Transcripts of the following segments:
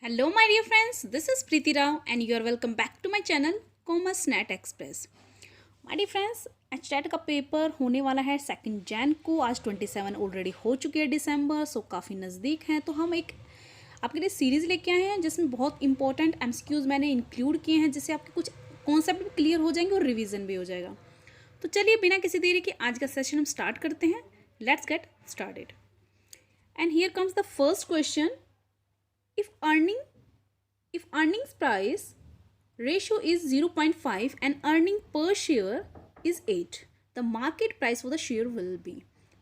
Hello, my dear friends. This is Preeti Rao, and you are welcome back to my channel Commerce Net Express. My dear friends, HTET का paper होने वाला है 2 जैन को। आज 27 already हो चुकी है दिसंबर, सो काफ़ी नज़दीक हैं। तो हम एक आपके लिए सीरीज़ लेके आए हैं जिसमें बहुत इंपॉर्टेंट MCQs मैंने इंक्लूड किए हैं, जिससे आपके कुछ कॉन्सेप्ट भी क्लियर हो जाएंगे और रिवीजन भी हो जाएगा। तो चलिए बिना किसी देरी के आज का सेशन हम स्टार्ट करते हैं। Let's get started. And here comes the first question. If earnings price ratio is 0.5 and earning per share is 8, the market price for the share will be।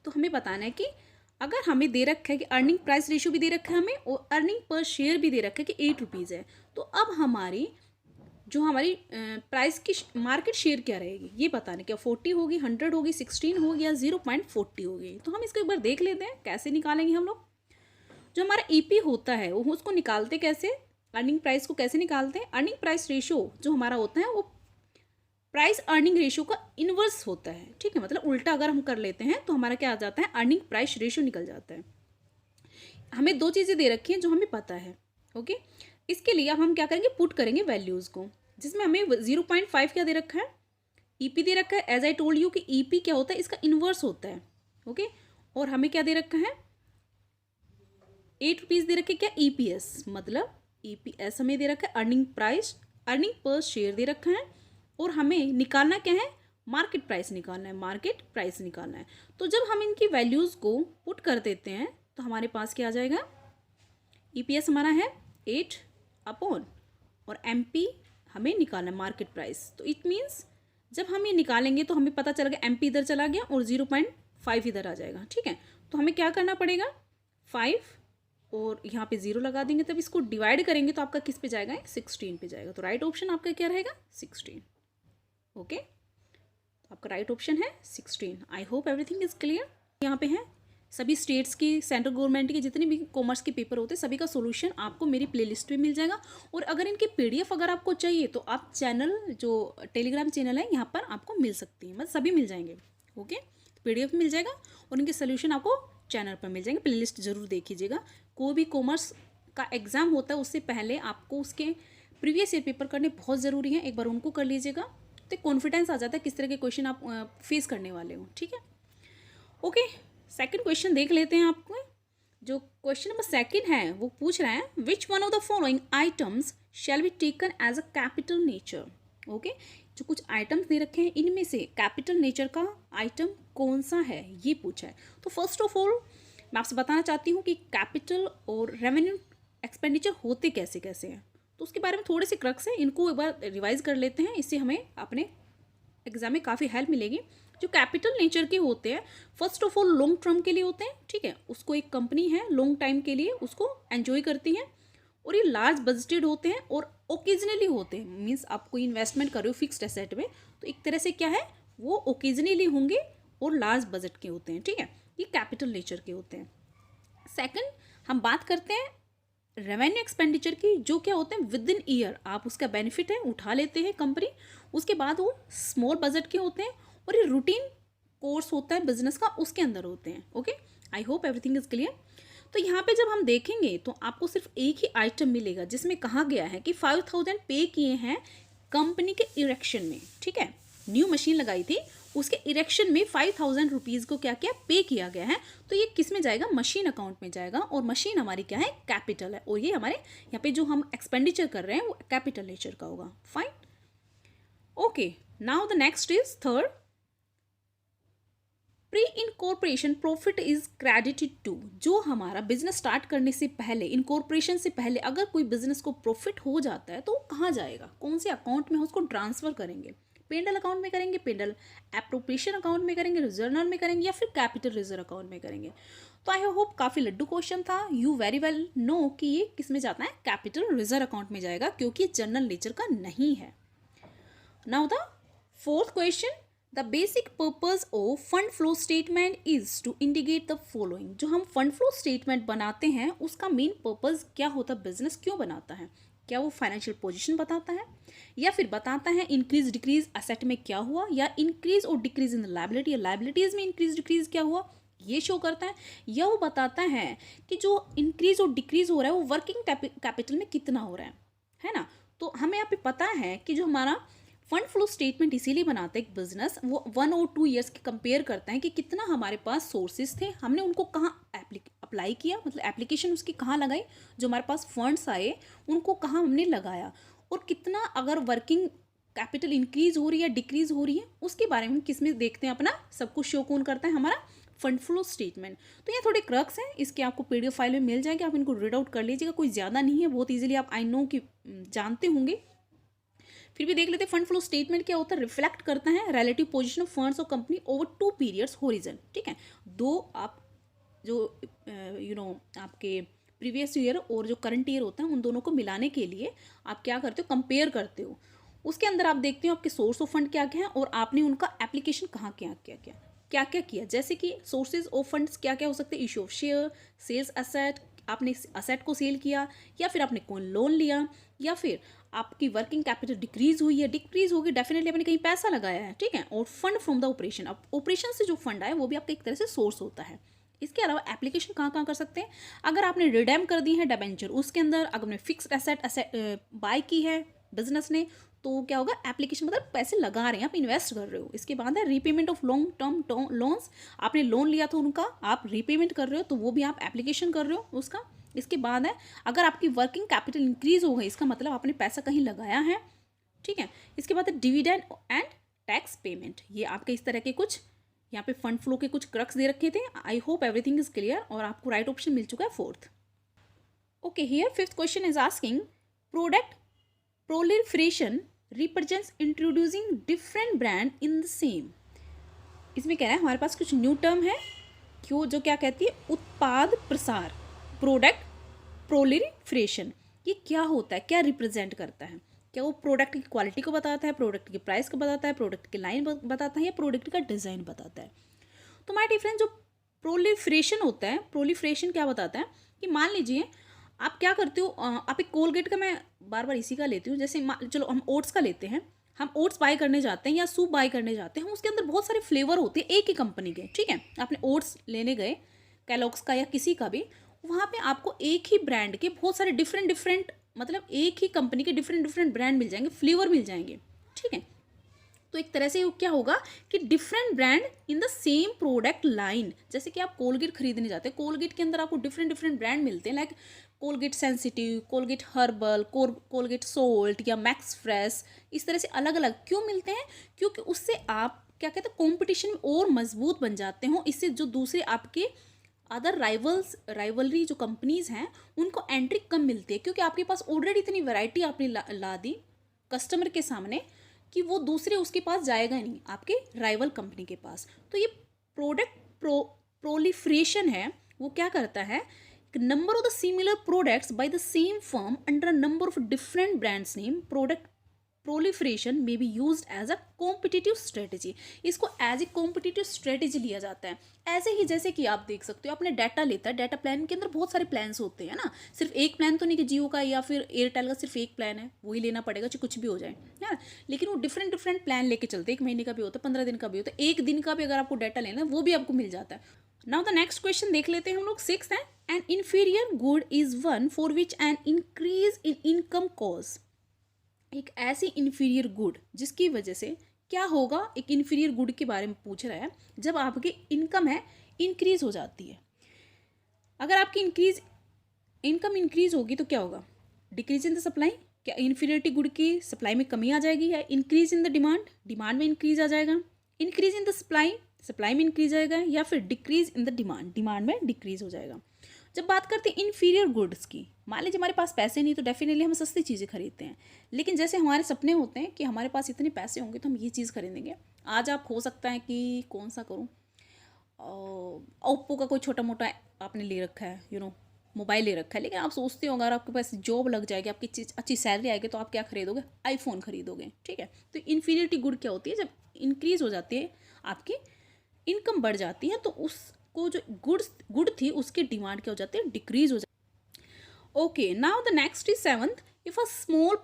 तो हमें बताना है कि अगर हमें दे रखा है कि अर्निंग प्राइस रेशियो भी दे रखा है हमें और अर्निंग पर शेयर भी दे रखा है कि 8 रुपीज़ है, तो अब हमारी प्राइस की मार्केट शेयर क्या रहेगी ये बताना। क्या 40 होगी, 100 होगी, 16 होगी या 0.40 होगी। तो हम इसको एक बार देख लेते हैं कैसे निकालेंगे हम लोग। जो हमारा ईपी होता है वो उसको निकालते कैसे, अर्निंग प्राइस को कैसे निकालते हैं। अर्निंग प्राइस रेशियो जो हमारा होता है वो प्राइस अर्निंग रेशियो का इन्वर्स होता है। ठीक है, मतलब उल्टा अगर हम कर लेते हैं तो हमारा क्या आ जाता है, अर्निंग प्राइस रेशियो निकल जाता है। हमें दो चीज़ें दे रखी हैं जो हमें पता है। ओके, इसके लिए अब हम क्या करेंगे, पुट करेंगे वैल्यूज़ को, जिसमें हमें 0.5 क्या दे रखा है, ईपी दे रखा है। एज आई टोल्ड यू कि ईपी क्या होता है, इसका इन्वर्स होता है। ओके, और हमें क्या दे रखा है, 8 रुपीज़ दे रखे। क्या ईपीएस, मतलब ईपीएस हमें दे रखा है, अर्निंग पर शेयर दे रखा है, और हमें निकालना क्या है, मार्केट प्राइस निकालना है, मार्केट प्राइस निकालना है। तो जब हम इनकी वैल्यूज़ को पुट कर देते हैं तो हमारे पास क्या आ जाएगा, ईपीएस हमारा है 8 अपॉन, और एमपी हमें निकालना है मार्केट प्राइस। तो इट मीन्स जब हम ये निकालेंगे तो हमें पता चला गया एमपी इधर चला गया और 0.5 इधर आ जाएगा। ठीक है, तो हमें क्या करना पड़ेगा, 5 और यहाँ पे 0 लगा देंगे, तब इसको डिवाइड करेंगे तो आपका किस पे जाएगा, 16 पे जाएगा। तो राइट ऑप्शन आपका क्या रहेगा, 16। ओके, तो आपका राइट ऑप्शन है 16। आई होप एवरीथिंग इज क्लियर। यहाँ पे है सभी स्टेट्स की, सेंट्रल गवर्नमेंट के जितने भी कॉमर्स के पेपर होते हैं सभी का सोल्यूशन आपको मेरी प्लेलिस्ट में मिल जाएगा। और अगर इनके PDF अगर आपको चाहिए तो आप चैनल, जो टेलीग्राम चैनल है यहाँ पर आपको मिल सकती है, मतलब सभी मिल जाएंगे। ओके, PDF मिल जाएगा और इनके सोल्यूशन आपको चैनल पर मिल जाएंगे। प्लेलिस्ट जरूर देखिएगा। कोई भी कॉमर्स का एग्ज़ाम होता है उससे पहले आपको उसके प्रीवियस ईयर पेपर करने बहुत ज़रूरी है, एक बार उनको कर लीजिएगा तो कॉन्फिडेंस आ जाता है किस तरह के क्वेश्चन आप फेस करने वाले हो। ठीक है, ओके, सेकंड क्वेश्चन देख लेते हैं। आपको जो क्वेश्चन नंबर 2 है वो पूछ रहा है, which one of the following items shall be taken as a capital nature. Okay, जो कुछ आइटम्स दे रखे हैं इनमें से कैपिटल नेचर का आइटम कौन सा है ये पूछा है। तो फर्स्ट ऑफ ऑल मैं आपसे बताना चाहती हूँ कि कैपिटल और रेवेन्यू एक्सपेंडिचर होते कैसे कैसे हैं, तो उसके बारे में थोड़े से क्रक्स हैं, इनको एक बार रिवाइज कर लेते हैं, इससे हमें अपने एग्जाम में काफ़ी हेल्प मिलेगी। जो कैपिटल नेचर के होते हैं first of all long term के लिए होते हैं। ठीक है, उसको एक कंपनी है लॉन्ग टाइम के लिए उसको एंजॉय करती है, और ये लार्ज बजटेड होते हैं और ओकेजनली होते हैं। मीन्स आप कोई इन्वेस्टमेंट कर रहे हो फिक्स्ड एसेट में तो एक तरह से क्या है वो ओकेजनली होंगे और लार्ज बजट के होते हैं। ठीक है, ये कैपिटल नेचर के होते हैं। सेकंड हम बात करते हैं रेवेन्यू एक्सपेंडिचर की, जो क्या होते हैं विद इन ईयर आप उसका बेनिफिट है उठा लेते हैं कंपनी। उसके बाद वो स्मॉल बजट के होते हैं और ये रूटीन कोर्स होता है बिजनेस का, उसके अंदर होते हैं। Okay, I hope everything is clear. तो यहाँ पे जब हम देखेंगे तो आपको सिर्फ एक ही आइटम मिलेगा जिसमें कहा गया है कि 5000 पे किए हैं कंपनी के इरेक्शन में। ठीक है, न्यू मशीन लगाई थी उसके इरेक्शन में 5000 रुपीज़ को क्या किया, पे किया गया है। तो ये किस में जाएगा, मशीन अकाउंट में जाएगा, और मशीन हमारी क्या है, कैपिटल है, और ये हमारे यहाँ पे जो हम एक्सपेंडिचर कर रहे हैं वो कैपिटल नेचर का होगा। Fine, okay, now the next is third, pre incorporation profit is credited to. जो हमारा बिजनेस स्टार्ट करने से पहले, इनकॉर्पोरेशन से पहले अगर कोई बिजनेस को प्रॉफिट हो जाता है तो वो कहाँ जाएगा, कौन से अकाउंट में उसको ट्रांसफर करेंगे, पेंडल अकाउंट में करेंगे, पेंडल एप्रोप्रिएशन अकाउंट में करेंगे, जर्नल में करेंगे, या फिर कैपिटल रिजर्व अकाउंट में करेंगे। तो आई होप काफ़ी लड्डू क्वेश्चन था। यू वेरी वेल नो कि ये किस में जाता है, कैपिटल रिजर्व अकाउंट में जाएगा, क्योंकि ये जनरल नेचर का नहीं है। Now the fourth question, the basic purpose of fund flow statement is to indicate the following. जो हम फंड फ्लो स्टेटमेंट बनाते हैं उसका मेन पर्पज क्या होता है, बिजनेस क्यों बनाता है, क्या वो फाइनेंशियल पोजीशन बताता है, या फिर बताता है इंक्रीज डिक्रीज असेट में क्या हुआ, या इंक्रीज और डिक्रीज इन लाइबिलिटी, या लाइबिलिटीज में इंक्रीज डिक्रीज क्या हुआ, ये शो करता है, या वो बताता है कि जो इंक्रीज और डिक्रीज हो रहा है वो वर्किंग कैपिटल में कितना हो रहा है ना। तो हमें यहाँ पे पता है कि जो हमारा फंड फ्लो स्टेटमेंट इसीलिए बनाते हैं एक बिजनेस, वो 1 और 2 ईयर्स की कंपेयर करता है कि कितना हमारे पास सोर्सेज थे, हमने उनको कहाँ अप्लाई किया, मतलब एप्लीकेशन उसकी कहाँ लगाई, जो हमारे पास फंड्स आए उनको कहाँ हमने लगाया, और कितना अगर वर्किंग कैपिटल इंक्रीज हो रही है डिक्रीज हो रही है, उसके बारे में हम किस में देखते हैं, अपना सब कुछ शो कौन करता है, हमारा फंड फ्लो स्टेटमेंट। तो ये थोड़े क्रक्स हैं, इसके आपको पीडीएफ फाइल में मिल जाएंगे, आप इनको रीड आउट कर लीजिएगा, कोई ज़्यादा नहीं है, बहुत ईजिली आप आई नो कि जानते होंगे, फिर भी देख लेते हैं। फंड फ्लो स्टेटमेंट क्या होता है, रिफ्लेक्ट करता है रिलेटिव पोजीशन ऑफ फंड्स और कंपनी ओवर 2 पीरियड्स होरिजन, ठीक है। दो आप जो आपके प्रीवियस ईयर और जो करंट ईयर होता है उन दोनों को मिलाने के लिए आप क्या करते हो, कंपेयर करते हो। उसके अंदर आप देखते हो आपके सोर्स ऑफ फंड क्या क्या है और आपने उनका एप्लीकेशन कहाँ क्या किया। जैसे कि सोर्सेज ऑफ फंड्स क्या क्या हो सकते हैं, issue of share, sales asset, आपने असेट को सेल किया, या फिर आपने कोई लोन लिया, या फिर आपकी वर्किंग कैपिटल डिक्रीज हुई है, डिक्रीज होगी डेफिनेटली आपने कहीं पैसा लगाया है, ठीक है। और फंड फ्रॉम द ऑपरेशन, अब ऑपरेशन से जो फंड आए वो भी आपका एक तरह से सोर्स होता है। इसके अलावा एप्लीकेशन कहाँ कर सकते हैं, अगर आपने रिडेम कर दी है डिबेंचर, उसके अंदर अगर आपने फिक्स्ड एसेट बाय की है बिजनेस ने, तो क्या होगा, एप्लीकेशन मतलब पैसे लगा रहे हैं, आप इन्वेस्ट कर रहे हो। इसके बाद है repayment of long term loans, आपने लोन लिया था उनका आप रीपेमेंट कर रहे हो, तो वो भी आप एप्लीकेशन कर रहे हो उसका। इसके बाद है अगर आपकी वर्किंग कैपिटल इंक्रीज हो गई, इसका मतलब आपने पैसा कहीं लगाया है, ठीक है। इसके बाद है डिविडेंड एंड टैक्स पेमेंट, ये आपके इस तरह के कुछ यहाँ पे फंड फ्लो के कुछ क्रक्स दे रखे थे। आई होप एवरीथिंग इज क्लियर और आपको राइट ऑप्शन मिल चुका है 4th। Okay, here 5th question is asking product proliferation represents introducing different brand in the same. इसमें कह रहा है हमारे पास कुछ न्यू टर्म है क्यों, जो क्या कहती है, उत्पाद प्रसार, प्रोडक्ट प्रोलिफरेशन। ये क्या होता है, क्या रिप्रेजेंट करता है, क्या वो प्रोडक्ट की क्वालिटी को बताता है, प्रोडक्ट की प्राइस को बताता है, प्रोडक्ट की लाइन बताता है, या प्रोडक्ट का डिज़ाइन बताता है। तो माय डिफरेंस जो प्रोलिफरेशन होता है, प्रोलिफरेशन क्या बताता है कि मान लीजिए आप क्या करते हो, आप एक कोलगेट का, मैं बार बार इसी का लेती हूँ, जैसे चलो हम ओट्स का लेते हैं, हम ओट्स बाय करने जाते हैं या सूप बाय करने जाते हैं, उसके अंदर बहुत सारे फ्लेवर होते हैं एक ही कंपनी के, ठीक है। आपने ओट्स लेने गए कैलॉग्स का या किसी का भी, वहाँ पे आपको एक ही ब्रांड के बहुत सारे डिफरेंट मतलब एक ही कंपनी के डिफरेंट ब्रांड मिल जाएंगे, फ्लेवर मिल जाएंगे, ठीक है। तो एक तरह से क्या होगा कि different brand in the same product line. जैसे कि आप कोलगेट खरीदने जाते हैं, कोलगेट के अंदर आपको डिफरेंट ब्रांड मिलते हैं, like Colgate sensitive, Colgate herbal, Colgate salt या मैक्स फ्रेश, इस तरह से अलग अलग क्यों मिलते हैं, क्योंकि उससे आप क्या कहते हैं कॉम्पिटिशन में और मजबूत बन जाते हो। इससे जो दूसरे आपके अदर राइवलरी जो कंपनीज हैं उनको एंट्री कम मिलती है, क्योंकि आपके पास ऑलरेडी इतनी वैरायटी आपने ला दी कस्टमर के सामने कि वो दूसरे उसके पास जाएगा नहीं, आपके राइवल कंपनी के पास। तो ये प्रोडक्ट प्रोलिफरेशन है, वो क्या करता है, number of the similar products by the same firm under a number of different brands name, product proliferation में be used as a competitive strategy. इसको एज ए कॉम्पिटिटिव स्ट्रेटेजी लिया जाता है। ऐसे ही जैसे कि आप देख सकते हो, आपने डाटा लेता है, डाटा प्लान के अंदर बहुत सारे प्लान्स होते हैं ना, सिर्फ एक प्लान तो नहीं कि जियो का या फिर एयरटेल का सिर्फ एक प्लान है वही लेना पड़ेगा चाहे कुछ भी हो जाए, है ना। लेकिन वो डिफरेंट प्लान लेके चलते हैं, 1 महीने का भी होता है, 15 दिन का भी होता है, 1 दिन का भी अगर आपको डाटा लेना है वो भी आपको मिल जाता है। नाउ द नेक्स्ट क्वेश्चन देख लेते हैं हम लोग, 6th है, N inferior good is one for which an increase in income cause. एक ऐसी इन्फीरियर गुड जिसकी वजह से क्या होगा, एक इन्फीरियर गुड के बारे में पूछ रहा है, जब आपकी इनकम है इंक्रीज हो जाती है। अगर आपकी इनकम इंक्रीज होगी तो क्या होगा, डिक्रीज इन द सप्लाई, क्या इन्फीरियरिटी गुड की सप्लाई में कमी आ जाएगी, या इंक्रीज इन द डिमांड में इंक्रीज आ जाएगा, इंक्रीज इन द सप्लाई में इंक्रीज आएगा, या फिर डिक्रीज इन द डिमांड में डिक्रीज हो जाएगा। जब बात करते हैं इन्फीरियर गुड्स की, मान लीजिए हमारे पास पैसे नहीं तो डेफिनेटली हम सस्ती चीज़ें खरीदते हैं, लेकिन जैसे हमारे सपने होते हैं कि हमारे पास इतने पैसे होंगे तो हम ये चीज़ खरीदेंगे। आज आप हो सकता है कि कौन सा करूँ, ओप्पो का कोई छोटा मोटा आपने ले रखा है, मोबाइल ले रखा है, लेकिन आप सोचते हो अगर आपके पास जॉब लग जाएगी, आपकी अच्छी सैलरी आएगी तो आप क्या खरीदोगे, आईफोन खरीदोगे, ठीक है। तो इन्फीरियरिटी गुड क्या होती है, जब इंक्रीज हो जाती है आपकी इनकम बढ़ जाती है तो उसको जो गुड थी उसकी डिमांड क्या हो जाती है, डिक्रीज हो जाती है। Okay, now the next is 7th, if a small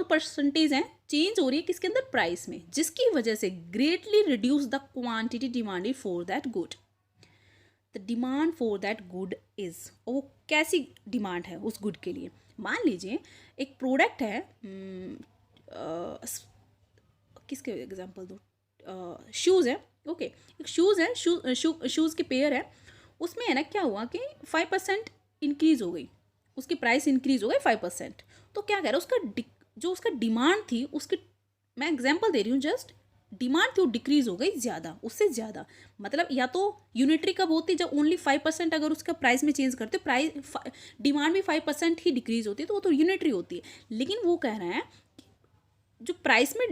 percentage है चेंज हो रही है किसके अंदर, प्राइस में, जिसकी वजह से greatly reduce the quantity demanded for that good. The demand for that good is, और वो कैसी डिमांड है उस गुड के लिए। मान लीजिए एक प्रोडक्ट है, किसके एग्जांपल दो, शूज़ है, ओके, एक शूज़ है, शूज़ के पेयर है, उसमें है ना क्या हुआ कि 5% इंक्रीज़ हो गई, उसकी प्राइस इंक्रीज़ हो गई 5%। तो क्या कह रहा है, उसका जो उसका डिमांड थी, उसकी, मैं एग्जांपल दे रही हूँ जस्ट, डिमांड थी वो डिक्रीज़ हो गई ज़्यादा, उससे ज़्यादा। मतलब या तो यूनिटरी कब होती है, जब ओनली 5% अगर उसका प्राइस में चेंज करते, प्राइस डिमांड भी 5% ही डिक्रीज़ होती है, तो वो तो यूनिटरी होती है। लेकिन वो कह रहे हैं जो प्राइस में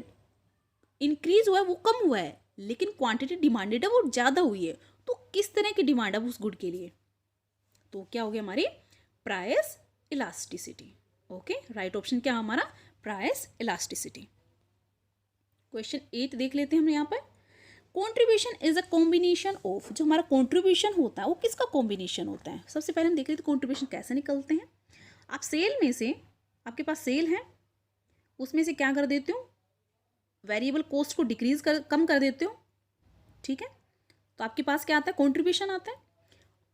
इंक्रीज हुआ है वो कम हुआ है, लेकिन क्वांटिटी डिमांडेड है वो ज़्यादा हुई है। तो किस तरह की डिमांड है उस गुड के लिए, तो क्या हो गया हमारी price elasticity. Okay, right option क्या हमारा प्राइस इलास्टिसिटी। क्वेश्चन 8 देख लेते हैं हम यहाँ पर। Contribution is a combination of, जो हमारा कॉन्ट्रीब्यूशन होता है वो किसका कॉम्बिनेशन होता है। सबसे पहले हम देख लेते हैं कॉन्ट्रीब्यूशन कैसे निकलते हैं। आप सेल में से, आपके पास सेल है, उसमें से क्या कर देते हो, वेरिएबल कॉस्ट को कम कर देते हो, ठीक है, तो आपके पास क्या आता है, कंट्रीब्यूशन आता है।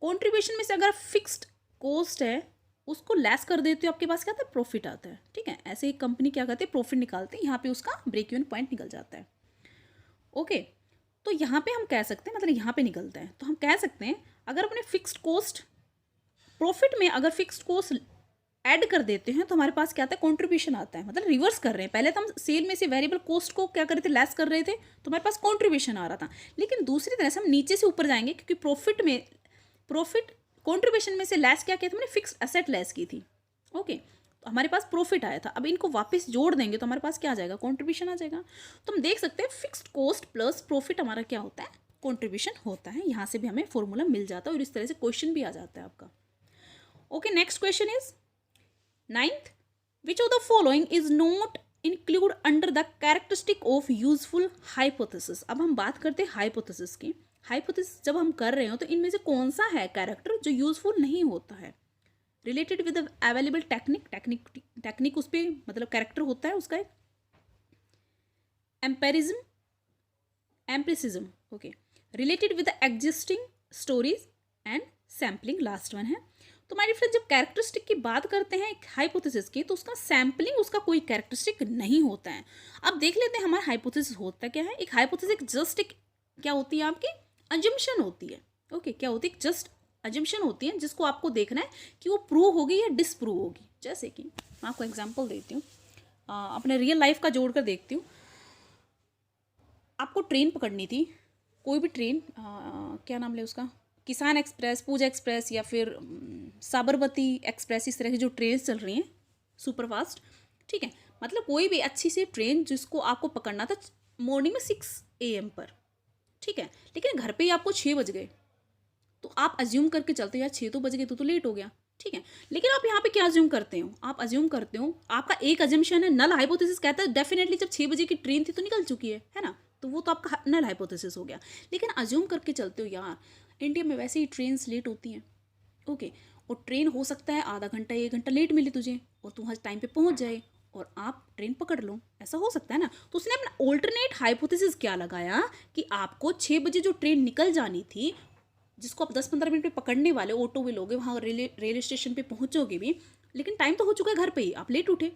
कंट्रीब्यूशन में से अगर फिक्स्ड कॉस्ट है उसको लेस कर देते हो, आपके पास क्या आता है, प्रॉफिट आता है, ठीक है। ऐसे एक कंपनी क्या करती है, प्रॉफिट निकालते हैं, यहाँ पे उसका ब्रेक इवन पॉइंट निकल जाता है। ओके, तो यहाँ पे हम कह सकते हैं, मतलब यहाँ पे निकलता है, तो हम कह सकते हैं अगर अपने फिक्स्ड कॉस्ट प्रॉफिट में अगर फिक्स्ड कॉस्ट ऐड कर देते हैं तो हमारे पास क्या आता है, कंट्रीब्यूशन आता है। मतलब रिवर्स कर रहे हैं, पहले तो हम सेल में से वेरिएबल कॉस्ट को क्या कर रहे थे, लेस कर रहे थे, तो हमारे पास कंट्रीब्यूशन आ रहा था। लेकिन दूसरी तरह से हम नीचे से ऊपर जाएंगे, क्योंकि प्रॉफिट कंट्रीब्यूशन में से लेस क्या किया था, हमने फिक्स्ड एसेट लेस की थी। ओके, तो हमारे पास प्रॉफिट आया था, अब इनको वापस जोड़ देंगे तो हमारे पास क्या आ जाएगा, कंट्रीब्यूशन आ जाएगा। तो हम देख सकते हैं फिक्स्ड कॉस्ट प्लस प्रॉफिट हमारा क्या होता है, कंट्रीब्यूशन होता है। यहाँ से भी हमें फॉर्मूला मिल जाता है और इस तरह से क्वेश्चन भी आ जाता है आपका। Okay, next question is 9th, which of the following is not include under the characteristic of useful hypothesis। अब हम बात करते हैं हाइपोथेसिस की। हाइपोथेसिस जब हम कर रहे हो तो इनमें से कौन सा है कैरेक्टर जो यूजफुल नहीं होता है, रिलेटेड विद अवेलेबल टेक्निक उस पर मतलब कैरेक्टर होता है उसका एक empiricism, okay, related with existing stories and sampling, last one है। तो हमारे फ्रेंड जब कैरेक्टरिस्टिक की बात करते हैं एक हाइपोथेसिस की, तो उसका सैम्पलिंग उसका कोई कैरेक्टरिस्टिक नहीं होता है। अब देख लेते हैं हमारा हाइपोथेसिस होता क्या है। एक हाइपोथेसिस जस्ट एक क्या होती है, आपकी अजम्पशन होती है। ओके, क्या होती है, जस्ट अजम्पशन होती है, जिसको आपको देखना है कि वो प्रूव होगी या डिसप्रूव होगी। जैसे कि मैं आपको एग्जाम्पल देती हूँ, अपने रियल लाइफ का जोड़ कर देखती हूँ। आपको ट्रेन पकड़नी थी, कोई भी ट्रेन, क्या नाम ले उसका, किसान एक्सप्रेस, पूजा एक्सप्रेस या फिर साबरमती एक्सप्रेस, इस तरह की जो ट्रेन चल रही हैं सुपरफास्ट, ठीक है। मतलब कोई भी अच्छी सी ट्रेन जिसको आपको पकड़ना था मॉर्निंग में 6 AM पर, ठीक है, लेकिन घर पे ही आपको 6 बज गए, तो आप अज्यूम करके चलते हो यार 6 तो बज गए तो लेट हो गया, ठीक है। लेकिन आप यहाँ पे क्या अज्यूम करते हो, आप अज्यूम करते हो, आपका एक अजम्पशन है, नल हाइपोथेसिस कहता है डेफिनेटली जब 6 बजे की ट्रेन थी तो निकल चुकी है ना, तो वो तो आपका नल हाइपोथेसिस हो गया। लेकिन अज्यूम करके चलते हो यार इंडिया में वैसे ही ट्रेन्स लेट होती हैं, ओके, और ट्रेन हो सकता है आधा घंटा 1 घंटा लेट मिले तुझे और तू वहाँ टाइम पे पहुँच जाए और आप ट्रेन पकड़ लो, ऐसा हो सकता है ना। तो उसने अपना ऑल्टरनेट हाइपोथेसिस क्या लगाया कि आपको 6 बजे जो ट्रेन निकल जानी थी, जिसको आप 10-15 मिनट में पकड़ने वाले, ऑटो में लोगे, वहाँ रेलवे स्टेशन पे पहुँचोगे भी, लेकिन टाइम तो हो चुका है घर पे ही, आप लेट उठे,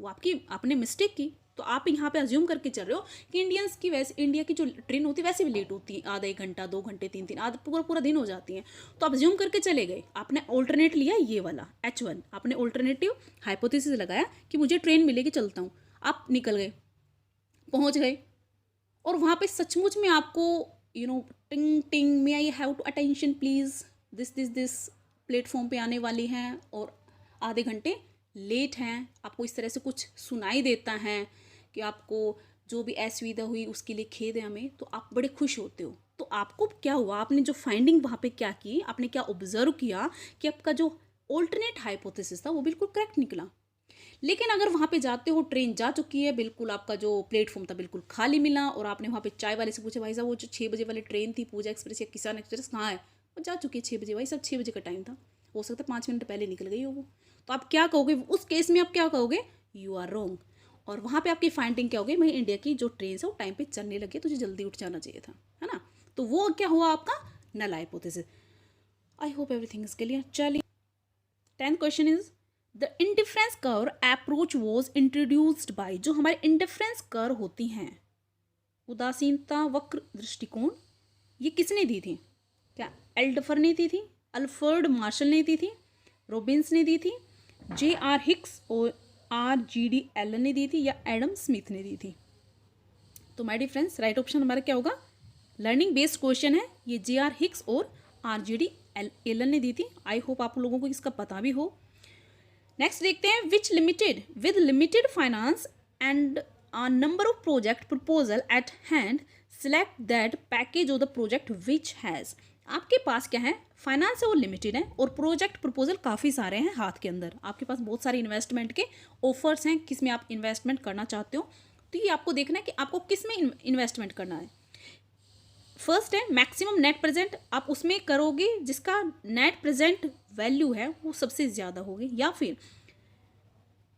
वो आपने मिस्टेक की। तो आप यहाँ पे अज्यूम करके चल रहे हो कि इंडियंस की वैसे, इंडिया की जो ट्रेन होती है वैसे भी लेट होती है, आधा 1 घंटा 2 घंटे 3 आधा पूरा दिन हो जाती है। तो आप अज्यूम करके चले गए, आपने ऑल्टरनेट लिया ये वाला H1, आपने ऑल्टरनेटिव हाइपोथेसिस लगाया कि मुझे ट्रेन मिलेगी, चलता हूँ। आप निकल गए, पहुँच गए, और वहाँ पे सचमुच में आपको टिंग टिंग may I have to attention please, this platform पे आने वाली हैं और आधे घंटे लेट हैं, आपको इस तरह से कुछ सुनाई देता है कि आपको जो भी असुविधा हुई उसके लिए खेद है हमें, तो आप बड़े खुश होते हो। तो आपको क्या हुआ, आपने जो फाइंडिंग वहाँ पे क्या की, आपने क्या ऑब्जर्व किया कि आपका जो ऑल्टरनेट हाइपोथेसिस था वो बिल्कुल करेक्ट निकला। लेकिन अगर वहाँ पे जाते हो, ट्रेन जा चुकी है, बिल्कुल आपका जो प्लेटफॉर्म था बिल्कुल खाली मिला, और आपने वहाँ पे चाय वाले से पूछा, भाई साहब वो जो 6 बजे वाली ट्रेन थी पूजा एक्सप्रेस या किसान एक्सप्रेस कहाँ है, वो जा चुकी है 6 बजे, भाई साहब 6 बजे का टाइम था, हो सकता है 5 मिनट पहले निकल गई हो वो। तो आप क्या कहोगे उस केस में, आप क्या कहोगे, यू आर रॉन्ग। और वहाँ पे आपकी फाइंडिंग क्या होगी, भाई इंडिया की जो ट्रेन है वो टाइम पे चलने लगी, तुझे जल्दी उठ जाना चाहिए था, है ना। तो वो क्या हुआ आपका null hypothesis. I hope everything is clear. चलिए 10th question is the indifference curve approach was introduced by. जो हमारे इंडिफरेंस कर्व होती हैं, उदासीनता वक्र दृष्टिकोण, ये किसने दी थी? क्या एल्डफर ने दी थी, अल्फ्रेड मार्शल ने दी थी, रॉबिन्स ने दी थी, J.R. हिक्स और R.G.D. एलन ने दी थी, या एडम स्मिथ ने दी थी? तो my dear friends, right option हमारा क्या होगा? लर्निंग बेस्ड क्वेश्चन है ये, J.R. हिक्स और R.G.D. एलन ने दी थी। आई होप आप लोगों को इसका पता भी हो। नेक्स्ट देखते हैं, which limited with limited finance and a number of project proposal at hand, select that package of the project which has। आपके पास क्या है? फाइनेंस है वो लिमिटेड है और प्रोजेक्ट प्रपोजल काफ़ी सारे हैं हाथ के अंदर। आपके पास बहुत सारे इन्वेस्टमेंट के ऑफर्स हैं, किस में आप इन्वेस्टमेंट करना चाहते हो। तो ये आपको देखना है कि आपको किस में इन्वेस्टमेंट करना है। फर्स्ट है मैक्सिमम नेट प्रेजेंट, आप उसमें करोगे जिसका नेट प्रेजेंट वैल्यू है वो सबसे ज़्यादा होगी, या फिर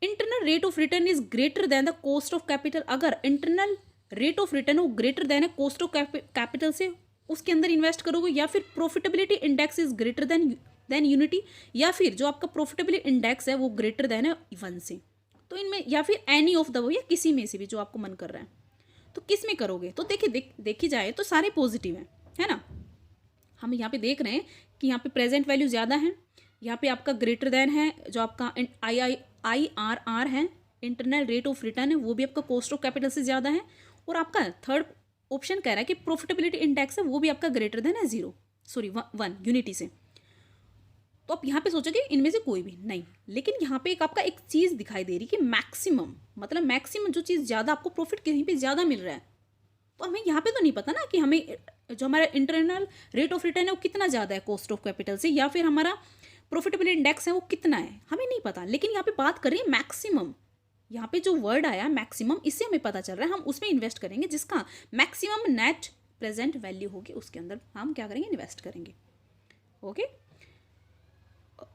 internal rate of return is greater than the cost of capital. अगर इंटरनल रेट ऑफ रिटर्न वो ग्रेटर देन है कॉस्ट ऑफ कैपिटल से, उसके अंदर इन्वेस्ट करोगे, या फिर profitability index is greater than unity, या फिर जो आपका प्रॉफिटेबिलिटी इंडेक्स है वो ग्रेटर देन है 1 से। तो इनमें या फिर एनी ऑफ द, या किसी में से भी जो आपको मन कर रहा है, तो किस में करोगे? तो देखिए देखी जाए तो सारे पॉजिटिव हैं, है ना। हम यहाँ पे देख रहे हैं कि यहाँ पे प्रेजेंट वैल्यू ज़्यादा है, यहाँ पे आपका ग्रेटर देन है, जो आपका IRR है, इंटरनल रेट ऑफ रिटर्न है, वो भी आपका कॉस्ट ऑफ कैपिटल से ज़्यादा है, और आपका थर्ड ऑप्शन कह रहा है कि प्रॉफिटेबिलिटी इंडेक्स है वो भी आपका ग्रेटर देन है 1 यूनिटी से। तो आप यहाँ पे सोचोगे इनमें से कोई भी नहीं, लेकिन यहाँ पे आपका एक चीज़ दिखाई दे रही कि मैक्सिमम, मतलब मैक्सिमम जो चीज़ ज़्यादा आपको प्रॉफिट कहीं पे ज़्यादा मिल रहा है, तो हमें यहाँ पे तो नहीं पता ना कि हमें जो हमारा इंटरनल रेट ऑफ रिटर्न है वो कितना ज़्यादा है कॉस्ट ऑफ कैपिटल से, या फिर हमारा प्रॉफिटेबिलिटी इंडेक्स है वो कितना है, हमें नहीं पता। लेकिन यहाँ पे बात कर रही है मैक्सिमम, यहाँ पे जो वर्ड आया मैक्सिमम, इससे हमें पता चल रहा है हम उसमें इन्वेस्ट करेंगे जिसका मैक्सिमम नेट प्रेजेंट वैल्यू होगी, उसके अंदर हम क्या करेंगे? इन्वेस्ट करेंगे। Okay,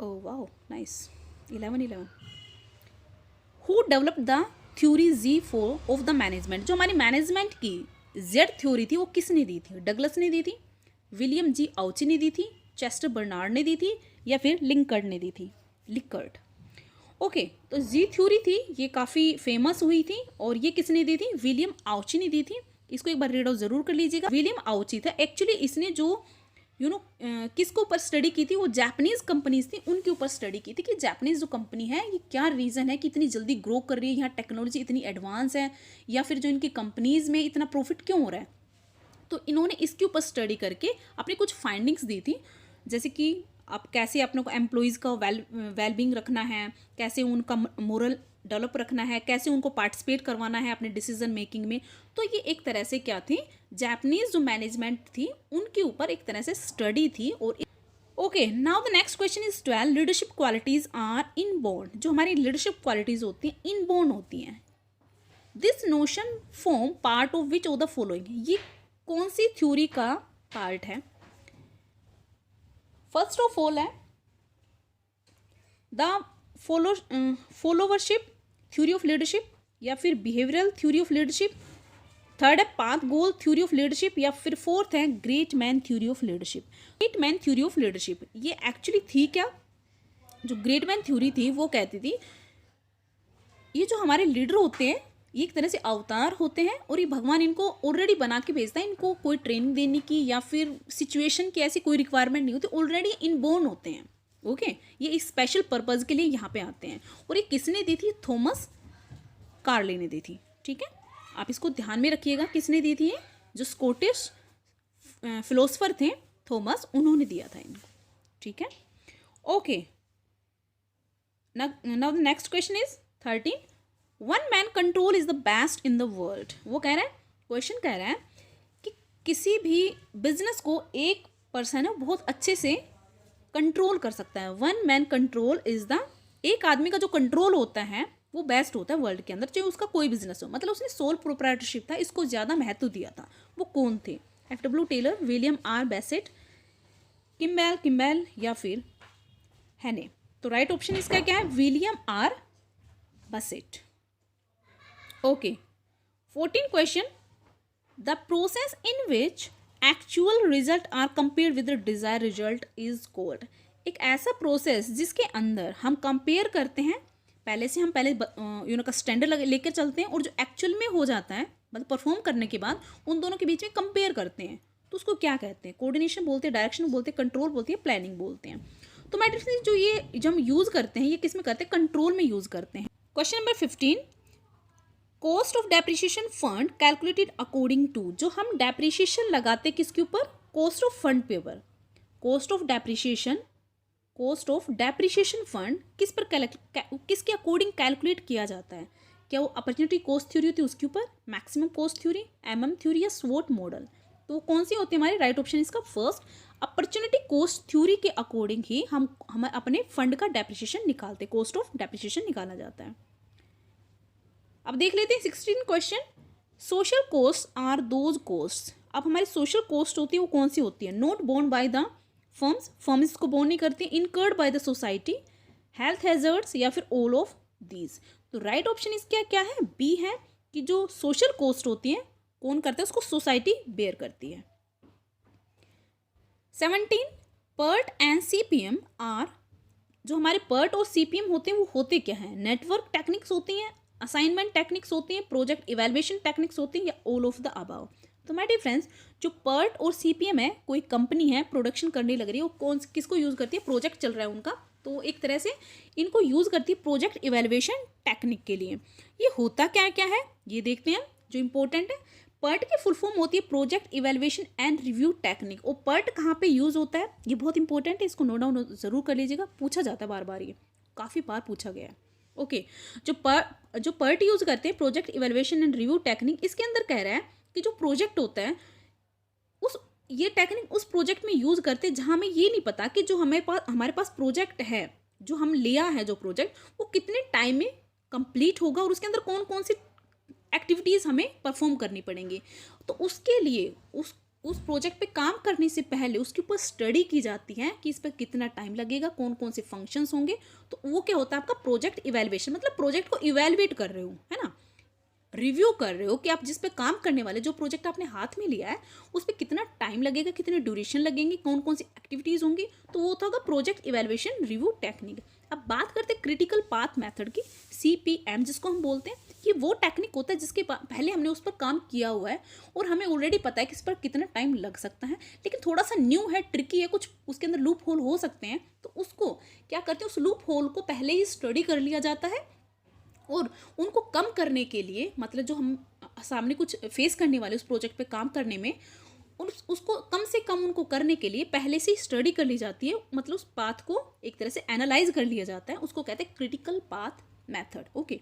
oh wow nice. 11 who develop the theory Z4 of the management. जो हमारी मैनेजमेंट की Z थ्योरी थी वो किसने दी थी? डगलस ने दी थी, विलियम जी आउची ने दी थी, चेस्टर बर्नार्ड ने दी थी, या फिर लिंकर्ट ने दी थी? लिंकर्ट। ओके, तो Z थ्योरी थी ये काफ़ी फेमस हुई थी, और ये किसने दी थी? विलियम आउची ने दी थी। इसको एक बार रीड आउट जरूर कर लीजिएगा। विलियम आउची था एक्चुअली, इसने जो किसके ऊपर स्टडी की थी? वो जापानीज कंपनीज थी उनके ऊपर स्टडी की थी कि जापानीज जो कंपनी है ये क्या रीज़न है कि इतनी जल्दी ग्रो कर रही है, यहाँ टेक्नोलॉजी इतनी एडवांस है, या फिर जो इनकी कंपनीज में इतना प्रॉफिट क्यों हो रहा है। तो इन्होंने इसके ऊपर स्टडी करके अपनी कुछ फाइंडिंग्स दी थी, जैसे कि आप कैसे अपने को एम्प्लॉयज़ का वेलबींग रखना है, कैसे उनका मोरल डेवलप रखना है, कैसे उनको पार्टिसिपेट करवाना है अपने डिसीजन मेकिंग में। तो ये एक तरह से क्या थी, जापानीज जो मैनेजमेंट थी उनके ऊपर एक तरह से स्टडी थी। और okay, now the next question is 12 leadership qualities are inborn. जो हमारी लीडरशिप क्वालिटीज होती हैं इनबोर्न होती हैं। This notion form part of which of the following. ये कौन सी थ्योरी का पार्ट है? फर्स्ट ऑफ ऑल है the followership theory of leadership, या फिर behavioural theory of leadership. Third है path goal theory of leadership, या फिर फोर्थ है great man theory of leadership. Great man theory of leadership ये एक्चुअली थी क्या? जो ग्रेट मैन थ्योरी थी वो कहती थी ये जो हमारे लीडर होते हैं ये एक तरह से अवतार होते हैं, और ये भगवान इनको ऑलरेडी बना के भेजता है, इनको कोई ट्रेनिंग देने की या फिर सिचुएशन की ऐसी कोई रिक्वायरमेंट नहीं होती, ऑलरेडी इनबोर्न होते हैं। ओके, ये एक स्पेशल पर्पज़ के लिए यहाँ पे आते हैं। और ये किसने दी थी? थॉमस कार्ले ने दी थी। ठीक है, आप इसको ध्यान में रखिएगा, किसने दी थी? जो स्कॉटिश फिलोसफर थे थॉमस, उन्होंने दिया था इनको। ठीक है, okay. Now the next question is 13 one man control is the best in the world. वो कह रहा है, क्वेश्चन कह रहा है कि किसी भी बिजनेस को एक पर्सन है बहुत अच्छे से कंट्रोल कर सकता है। One man control is the, एक आदमी का जो कंट्रोल होता है वो बेस्ट होता है वर्ल्ड के अंदर, चाहे उसका कोई बिजनेस हो। मतलब उसने सोल प्रोप्राइटरशिप था, इसको ज़्यादा महत्व दिया था। वो कौन थे? FW Taylor, William R Bassett, Kimball या फिर हैने। तो राइट ऑप्शन इसका क्या है? William R Bassett. Okay, 14 question the process in which actual result are compare with the desire result is called. एक ऐसा प्रोसेस जिसके अंदर हम कंपेयर करते हैं, पहले से हम पहले का स्टैंडर्ड लेकर चलते हैं और जो एक्चुअल में हो जाता है मतलब परफॉर्म करने के बाद उन दोनों के बीच में कंपेयर करते हैं, तो उसको क्या कहते हैं? कोऑर्डिनेशन बोलते हैं, डायरेक्शन बोलते हैं, कंट्रोल बोलते हैं, प्लानिंग बोलते हैं। तो माय डियर फ्रेंड्स, जो हम यूज़ करते हैं ये किस में करते हैं? कंट्रोल में यूज़ करते हैं। Question number 15, cost of depreciation fund calculated according to. जो हम डेप्रिसिएशन लगाते किसके ऊपर? कॉस्ट ऑफ फंड पे ऊपर। कॉस्ट ऑफ डेप्रिसिएशन फंड किस पर किसके अकॉर्डिंग कैलकुलेट किया जाता है? क्या वो अपॉर्चुनिटी कॉस्ट थ्योरी होती है उसके ऊपर, maximum cost theory, MM theory या स्वॉट मॉडल? तो कौन सी होती है हमारी? राइट ऑप्शन इसका फर्स्ट, अपॉर्चुनिटी कॉस्ट थ्योरी के अकॉर्डिंग ही हम अपने फंड का डेप्रिसिएशन निकालते, कॉस्ट ऑफ डेप्रिसिएशन निकाला जाता है। अब देख लेते हैं 16 question. Social cost are those cost. अब हमारी सोशल कॉस्ट होती है वो कौन सी होती है? Not borne by the firms इसको बोर्न नहीं करती, incurred by the society, health hazards या फिर ऑल ऑफ दीज। तो राइट ऑप्शन इसका क्या है? बी है कि जो सोशल कॉस्ट होती है कौन करता है? उसको सोसाइटी बेयर करती है। 17, पर्ट एंड सीपीएम आर। जो हमारे पर्ट और सीपीएम होते हैं वो होते क्या हैं? नेटवर्क टेक्निक्स होती हैं, असाइनमेंट टेक्निक्स होती हैं, प्रोजेक्ट इवैल्यूएशन टेक्निक्स होती हैं या ऑल ऑफ द अबव। तो माय डियर फ्रेंड्स, जो पर्ट और सीपीएम है, कोई कंपनी है प्रोडक्शन करने लग रही है, वो किसको यूज़ करती है? प्रोजेक्ट चल रहा है उनका, तो एक तरह से इनको यूज़ करती है प्रोजेक्ट इवैल्यूएशन टेक्निक के लिए। ये होता क्या क्या है ये देखते हैं जो इंपॉर्टेंट है। पर्ट की फुल फॉर्म होती है project evaluation and review technique. और पर्ट कहाँ पे यूज़ होता है ये बहुत इंपॉर्टेंट है, इसको नोट डाउन ज़रूर कर लीजिएगा, पूछा जाता है बार बार, ये काफ़ी बार पूछा गया है। ओके, जो पर्ट यूज़ करते हैं project evaluation and review technique, इसके अंदर कह रहा है कि जो प्रोजेक्ट होता है ये टेक्निक उस प्रोजेक्ट में यूज़ करते हैं जहाँ हमें ये नहीं पता कि जो हमारे पास प्रोजेक्ट है, जो हम लिया है जो प्रोजेक्ट, वो कितने टाइम में कंप्लीट होगा और उसके अंदर कौन कौन सी एक्टिविटीज़ हमें परफॉर्म करनी पड़ेंगी। तो उसके लिए उस प्रोजेक्ट पे काम करने से पहले उसके ऊपर स्टडी की जाती है कि इस पर कितना टाइम लगेगा, कौन कौन से फंक्शंस होंगे। तो वो क्या होता है आपका प्रोजेक्ट इवैल्यूएशन, मतलब प्रोजेक्ट को इवैल्यूएट कर रहे हो, है ना, रिव्यू कर रहे हो कि आप जिस पे काम करने वाले, जो प्रोजेक्ट आपने हाथ में लिया है उस पर कितना टाइम लगेगा, कितने ड्यूरेशन लगेंगे, कौन कौन सी एक्टिविटीज़ होंगी। तो वो होगा प्रोजेक्ट इवैल्यूएशन रिव्यू टेक्निक। अब बात करते हैं क्रिटिकल पाथ मेथड की, CPM जिसको हम बोलते हैं, कि वो टेक्निक होता है जिसके पहले हमने उस पर काम किया हुआ है और हमें ऑलरेडी पता है कि इस पर कितना टाइम लग सकता है, लेकिन थोड़ा सा न्यू है, ट्रिकी है, कुछ उसके अंदर लूप होल हो सकते हैं। तो उसको क्या करते हैं, उस लूप होल को पहले ही स्टडी कर लिया जाता है और उनको कम करने के लिए, मतलब जो हम सामने कुछ फेस करने वाले उस प्रोजेक्ट पे काम करने में, और उसको कम से कम उनको करने के लिए पहले से ही स्टडी कर ली जाती है, मतलब उस पाथ को एक तरह से एनालाइज कर लिया जाता है, उसको कहते हैं critical path method. Okay,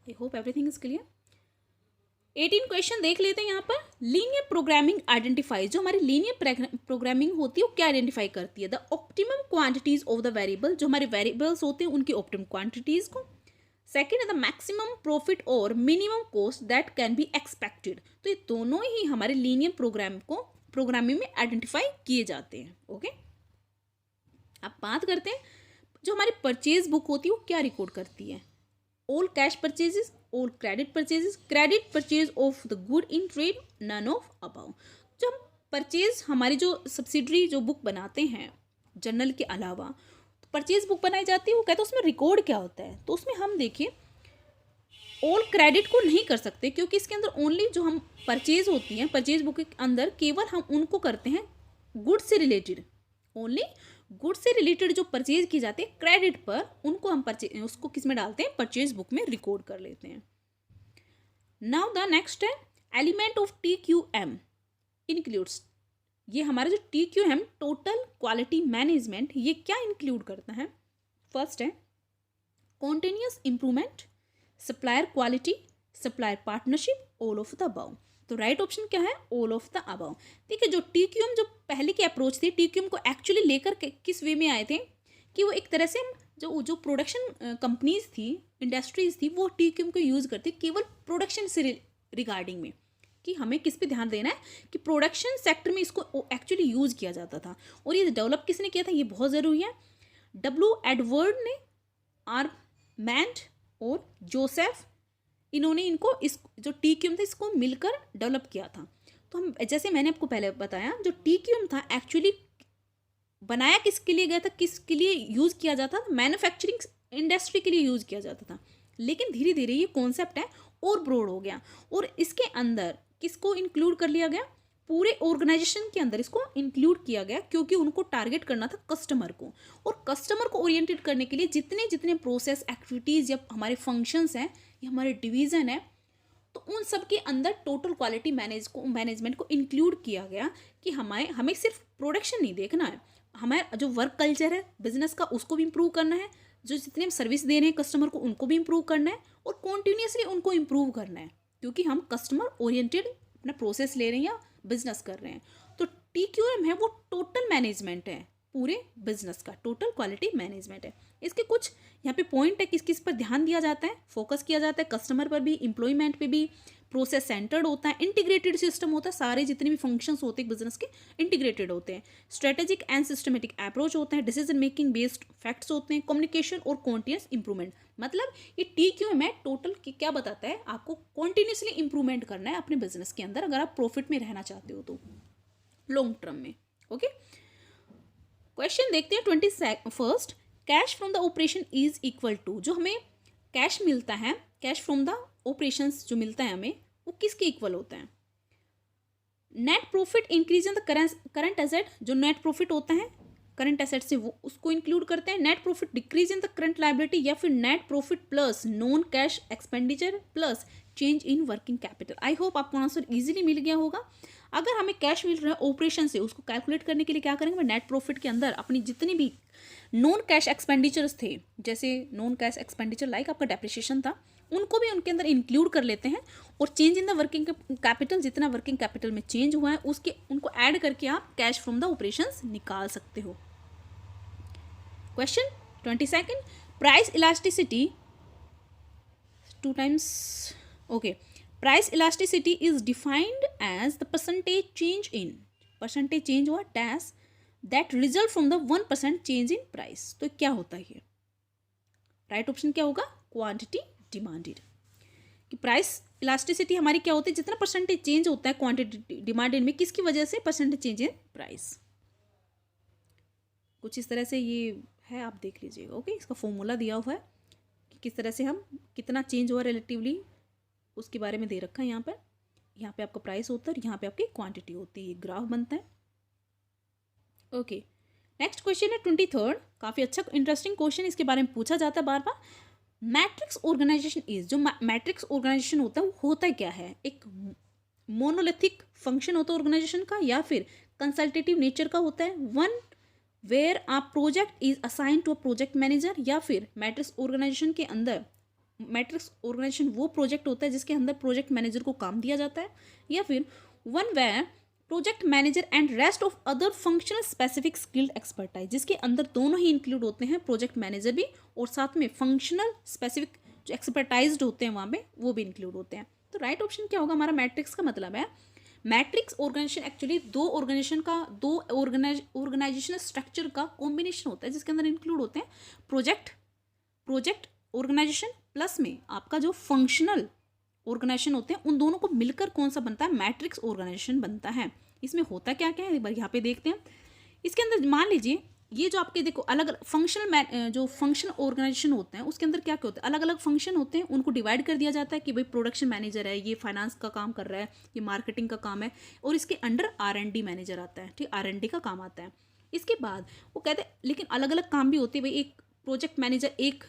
I hope everything is clear. 18 question देख लेते हैं यहाँ पर। Linear programming identifies. जो हमारी लीनियर प्रोग्रामिंग होती है वो क्या आइडेंटिफाई करती है? The optimum quantities of the variable. जो हमारे वेरिएबल्स होते हैं उनकी ऑप्टिमम क्वांटिटीज को। सेकेंड है द मैक्सिमम प्रॉफिट और minimum cost that can be expected. तो ये दोनों ही हमारे लीनियर प्रोग्रामिंग में आइडेंटिफाई किए जाते हैं। ओके, अब बात करते हैं जो हमारी परचेज बुक होती है वो क्या रिकॉर्ड करती है? All cash purchases, all credit purchases, credit purchase of the good in trade, none of above. जो हम परचेज हमारी जो सब्सिडरी जो बुक बनाते हैं जर्नल के अलावा, परचेज बुक बनाई जाती है, वो कहते हैं उसमें रिकॉर्ड क्या होता है। तो उसमें हम देखिए ऑल क्रेडिट को नहीं कर सकते क्योंकि इसके अंदर ओनली जो हम परचेज होती हैं परचेज बुक के अंदर केवल हम उनको करते हैं गुड्स से रिलेटेड, ओनली गुड्स से रिलेटेड जो परचेज की जाती है क्रेडिट पर, उनको हम उसको किस में डालते हैं? परचेज बुक में रिकॉर्ड कर लेते हैं। नाउ द नेक्स्ट है एलिमेंट ऑफ TQM इंक्लूड्स। ये हमारा जो TQM टोटल क्वालिटी मैनेजमेंट, ये क्या इंक्लूड करता है? फर्स्ट है continuous improvement, supplier quality, supplier partnership, all of the above. तो राइट ऑप्शन क्या है? All of the above. ठीक है, जो TQM जो पहले की अप्रोच थी, TQM को एक्चुअली लेकर किस वे में आए थे कि वो एक तरह से जो प्रोडक्शन कंपनीज थी, इंडस्ट्रीज थी, वो TQM को यूज़ करती केवल प्रोडक्शन से रिगार्डिंग में, कि हमें किस पे ध्यान देना है कि प्रोडक्शन सेक्टर में इसको एक्चुअली यूज़ किया जाता था। और ये डेवलप किसने किया था? ये बहुत ज़रूरी है, W. एडवर्ड ने, आर्मैंड और जोसेफ, इन्होंने इनको इस जो TQM था इसको मिलकर डेवलप किया था। तो हम जैसे मैंने आपको पहले बताया, जो TQM था एक्चुअली बनाया किसके लिए गया था, किसके लिए यूज़ किया जाता था, मैन्युफैक्चरिंग इंडस्ट्री के लिए यूज़ किया जाता था। लेकिन धीरे धीरे ये कॉन्सेप्ट है और ब्रॉड हो गया और इसके अंदर किसको इंक्लूड कर लिया गया, पूरे ऑर्गेनाइजेशन के अंदर इसको इंक्लूड किया गया, क्योंकि उनको टारगेट करना था कस्टमर को। और कस्टमर को ओरिएंटेड करने के लिए जितने जितने प्रोसेस, एक्टिविटीज़ या हमारे फंक्शंस हैं या हमारे डिवीज़न है, तो उन सब के अंदर टोटल क्वालिटी मैनेजमेंट को इंक्लूड किया गया कि हमें सिर्फ प्रोडक्शन नहीं देखना है, हमारा जो वर्क कल्चर है बिजनेस का उसको भी इम्प्रूव करना है, जो जितने हम सर्विस दे रहे हैं कस्टमर को उनको भी इम्प्रूव करना है और कॉन्टीन्यूसली उनको इम्प्रूव करना है, क्योंकि हम कस्टमर ओरिएंटेड अपना प्रोसेस ले रहे हैं या बिजनेस कर रहे हैं। तो TQM है वो टोटल मैनेजमेंट है, पूरे बिजनेस का टोटल क्वालिटी मैनेजमेंट है। इसके कुछ यहाँ पे पॉइंट है, किस किस पर ध्यान दिया जाता है, फोकस किया जाता है, कस्टमर पर भी, एम्प्लॉयमेंट पे भी, प्रोसेस सेंटर्ड होता है, इंटीग्रेटेड सिस्टम होता है, सारे जितने भी फंक्शंस होते हैं बिजनेस के इंटीग्रेटेड होते हैं, स्ट्रेटेजिक एंड सिस्टमेटिक अप्रोच होता है, डिसीजन मेकिंग बेस्ड फैक्ट्स होते हैं, कम्युनिकेशन और कॉन्टिन्यूस इंप्रूवमेंट। मतलब ये TQM है टोटल क्या बताता है, आपको कॉन्टिन्यूसली इंप्रूवमेंट करना है अपने बिजनेस के अंदर अगर आप प्रॉफिट में रहना चाहते हो तो लॉन्ग टर्म में। ओके, क्वेश्चन देखते हैं 21st। Cash from the operation is equal to, जो हमें कैश मिलता है, कैश फ्रॉम द ऑपरेशंस जो मिलता है हमें, वो किसके इक्वल होता है। Net profit increase in the current asset, जो नेट प्रॉफिट होता है करंट एसेट से वो उसको इंक्लूड करते हैं। Net profit decrease in the current liability, या फिर net profit plus non cash expenditure plus change in working capital. I hope आपको आंसर इजीली मिल गया होगा। अगर हमें कैश मिल रहा है ऑपरेशन से, उसको कैलकुलेट करने के लिए क्या करेंगे, नेट प्रॉफिट के अंदर अपनी जितनी भी नॉन कैश एक्सपेंडिचर्स थे, जैसे नॉन कैश एक्सपेंडिचर लाइक आपका डेप्रिसिएशन था, उनको भी उनके अंदर इंक्लूड कर लेते हैं और change in the working capital, जितना वर्किंग कैपिटल में चेंज हुआ है उसके उनको ऐड करके आप कैश फ्रॉम द ऑपरेशंस निकाल सकते हो। Question 22, price elasticity 2 times, okay, price elasticity is defined as the percentage change हुआ dash that result from the 1% change in price. तो क्या होता है, राइट ऑप्शन क्या होगा, क्वांटिटी डिमांडेड। कि प्राइस इलास्टिसिटी हमारी क्या होती है, जितना परसेंटेज चेंज होता है क्वांटिटी डिमांडेड में, किसकी वजह से, परसेंटेज चेंज इन प्राइस। कुछ इस तरह से ये है, आप देख लीजिएगा। ओके, इसका फॉर्मूला दिया हुआ है कि किस तरह से हम कितना चेंज हुआ रिलेटिवली, उसके बारे में दे रखा है यहाँ पर। यहाँ पे आपका प्राइस होता है और यहाँ पे आपकी क्वांटिटी होती है, ये ग्राफ बनता है। ओके, नेक्स्ट क्वेश्चन है 23rd, काफ़ी अच्छा इंटरेस्टिंग क्वेश्चन, इसके बारे में पूछा जाता है बार बार। मैट्रिक्स ऑर्गेनाइजेशन इज, जो मैट्रिक्स ऑर्गेनाइजेशन होता है वो होता क्या है, एक मोनोलिथिक फंक्शन होता है ऑर्गेनाइजेशन का, या फिर कंसल्टेटिव नेचर का होता है, one where a project is assign to a project manager, या फिर मैट्रिक्स ऑर्गेनाइजेशन के अंदर, मैट्रिक्स ऑर्गेनाइजेशन वो प्रोजेक्ट होता है जिसके अंदर प्रोजेक्ट मैनेजर को काम दिया जाता है, या फिर one where project manager and rest of other functional specific skilled expertise, जिसके अंदर दोनों ही इंक्लूड होते हैं, प्रोजेक्ट मैनेजर भी और साथ में फंक्शनल स्पेसिफिक जो एक्सपर्टाइज्ड होते हैं वहाँ पे वो भी इंक्लूड होते हैं। तो राइट ऑप्शन क्या होगा हमारा, मैट्रिक्स का मतलब है मैट्रिक्स ऑर्गेनाइजेशन एक्चुअली दो ऑर्गेनाइजेशनल स्ट्रक्चर का कॉम्बिनेशन होता है, जिसके अंदर इंक्लूड होते हैं प्रोजेक्ट ऑर्गेनाइजेशन प्लस में आपका जो फंक्शनल ऑर्गेनाइजेशन होते हैं, उन दोनों को मिलकर कौन सा बनता है, मैट्रिक्स ऑर्गेनाइजेशन बनता है। इसमें होता क्या क्या है एक बार यहाँ पे देखते हैं। इसके अंदर मान लीजिए ये जो आपके देखो अलग अलग जो फंक्शन ऑर्गेनाइजेशन होते हैं उसके अंदर क्या क्या होता है, अलग अलग फंक्शन होते हैं, उनको डिवाइड कर दिया जाता है कि भाई प्रोडक्शन मैनेजर है, ये फाइनेंस का काम कर रहा है, ये मार्केटिंग का काम है, और इसके अंडर R&D मैनेजर आता है, ठीक, R&D का काम आता है। इसके बाद वो कहते हैं लेकिन अलग अलग काम भी होते हैं, भाई एक प्रोजेक्ट मैनेजर एक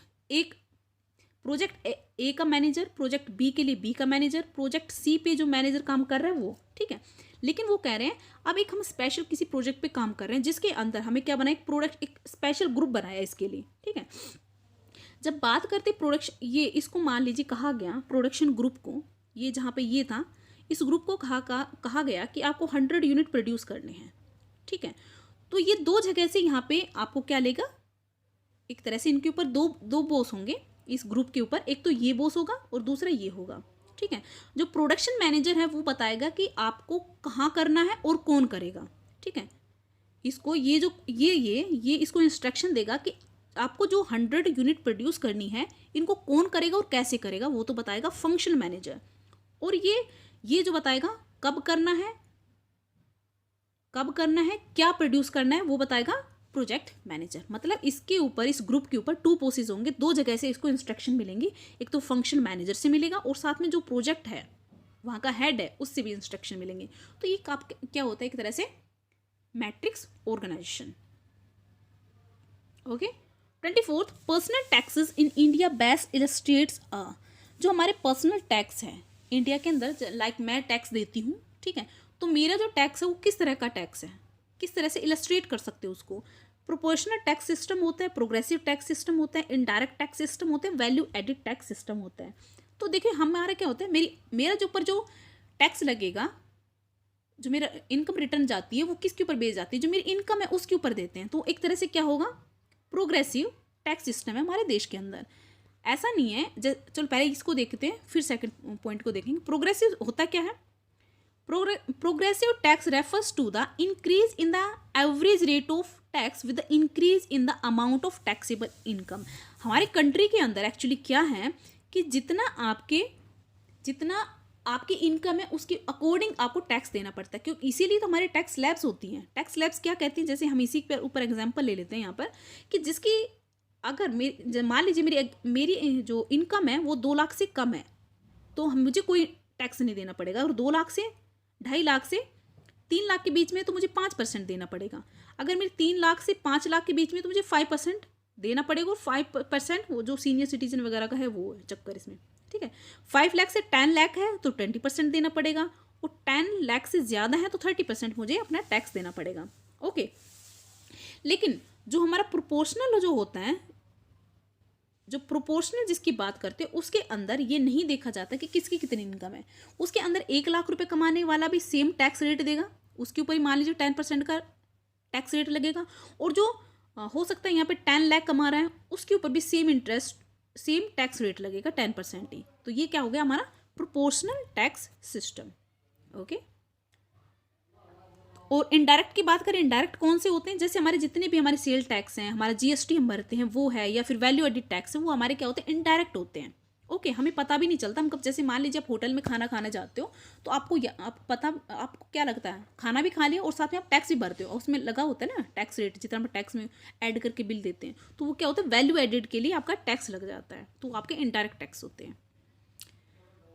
प्रोजेक्ट ए का मैनेजर, प्रोजेक्ट बी के लिए बी का मैनेजर, प्रोजेक्ट सी पे जो मैनेजर काम कर रहा है वो, ठीक है। लेकिन वो कह रहे हैं अब एक हम स्पेशल किसी प्रोजेक्ट पे काम कर रहे हैं जिसके अंदर हमें क्या बनाया, एक स्पेशल ग्रुप बनाया इसके लिए, ठीक है। जब बात करते प्रोडक्शन, ये इसको मान लीजिए कहा गया प्रोडक्शन ग्रुप को, ये जहाँ पे ये था इस ग्रुप को कहा गया कि आपको 100 यूनिट प्रोड्यूस करने हैं, ठीक है। तो ये दो जगह से यहाँ पे आपको क्या लेगा, एक तरह से इनके ऊपर दो बॉस होंगे इस ग्रुप के ऊपर, एक तो ये बॉस होगा और दूसरा ये होगा, ठीक है। जो प्रोडक्शन मैनेजर है वो बताएगा कि आपको कहाँ करना है और कौन करेगा, ठीक है। इसको ये जो ये इसको इंस्ट्रक्शन देगा कि आपको जो 100 यूनिट प्रोड्यूस करनी है इनको कौन करेगा और कैसे करेगा वो तो बताएगा फंक्शनल मैनेजर, और ये जो बताएगा कब करना है, कब करना है, क्या प्रोड्यूस करना है, वो बताएगा प्रोजेक्ट मैनेजर। मतलब इसके ऊपर, इस ग्रुप के ऊपर 2 पोस्टेज होंगे, 2 जगह से इसको इंस्ट्रक्शन मिलेंगी। एक तो फंक्शन मैनेजर से मिलेगा और साथ में जो प्रोजेक्ट है वहाँ का हेड है उससे भी इंस्ट्रक्शन मिलेंगे। तो ये क्या होता है, एक तरह से matrix organization. Okay. 24th, personal taxes in India best illustrates जो हमारे पर्सनल टैक्स है इंडिया के अंदर, लाइक मैं टैक्स देती हूँ, ठीक है, तो मेरा जो टैक्स है वो किस तरह का टैक्स है, किस तरह से इलस्ट्रेट कर सकते हो उसको। प्रोपोर्शनल टैक्स सिस्टम होता है, प्रोग्रेसिव टैक्स सिस्टम होता है, इनडायरेक्ट टैक्स सिस्टम होता है, वैल्यू एडिड टैक्स सिस्टम होता है। तो देखिए हमारा क्या होता है, मेरा जो ऊपर जो टैक्स लगेगा, जो मेरा इनकम रिटर्न जाती है वो किसके ऊपर बेस जाती है, जो मेरी इनकम है उसके ऊपर देते हैं। तो एक तरह से क्या होगा, प्रोग्रेसिव टैक्स सिस्टम है हमारे देश के अंदर। ऐसा नहीं है, चलो पहले इसको देखते हैं फिर सेकंड पॉइंट को देखेंगे। प्रोग्रेसिव होता क्या है, progressive tax refers to the increase in the average rate of tax with the increase in the amount of taxable income. हमारी कंट्री के अंदर एक्चुअली क्या है कि जितना आपकी इनकम है उसके अकॉर्डिंग आपको टैक्स देना पड़ता है, क्योंकि इसीलिए तो हमारे टैक्स स्लैब्स होती हैं। टैक्स स्लैब्स क्या कहती हैं, जैसे हम इसी पर ऊपर एग्जांपल ले लेते हैं यहाँ पर, कि जिसकी अगर मान लीजिए मेरी जो इनकम है वो 2 लाख से कम है तो मुझे कोई टैक्स नहीं देना पड़ेगा। और 2 लाख से 2.5 लाख से 3 लाख के बीच में तो मुझे 5% देना पड़ेगा। अगर मेरे 3 लाख से 5 लाख के बीच में तो मुझे 5% देना पड़ेगा। और 5% वो जो सीनियर सिटीजन वगैरह का है वो है चक्कर इसमें, ठीक है। 5 लाख से 10 लाख है तो 20% देना पड़ेगा, और 10 लाख से ज़्यादा है तो 30% मुझे अपना टैक्स देना पड़ेगा। ओके। लेकिन जो हमारा प्रोपोर्शनल जो होता है, जो प्रोपोर्शनल जिसकी बात करते हैं उसके अंदर ये नहीं देखा जाता कि किसकी कितनी इनकम है। उसके अंदर 1 लाख रुपए कमाने वाला भी सेम टैक्स रेट देगा, उसके ऊपर ही मान लीजिए 10% का टैक्स रेट लगेगा। और जो हो सकता है यहाँ पे 10 लाख कमा रहा है उसके ऊपर भी सेम टैक्स रेट लगेगा 10% ही। तो ये क्या हो गया हमारा प्रोपोर्शनल टैक्स सिस्टम। ओके। और इनडायरेक्ट की बात करें, इनडायरेक्ट कौन से होते हैं, जैसे हमारे जितने भी हमारे सेल टैक्स हैं, हमारा जीएसटी हम भरते हैं वो है, या फिर वैल्यू एडिड टैक्स है, वो हमारे क्या होते हैं, इनडायरेक्ट होते हैं। ओके। हमें पता भी नहीं चलता, हम कब, जैसे मान लीजिए आप होटल में खाना खाने जाते हो तो आपको क्या लगता है, खाना भी खा लिया और साथ में आप टैक्स भी भरते हो, उसमें लगा होता है ना टैक्स रेट, जितना हम टैक्स में ऐड करके बिल देते हैं तो वो क्या होता है, वैल्यू एडिड के लिए आपका टैक्स लग जाता है, तो आपके इनडायरेक्ट टैक्स होते हैं।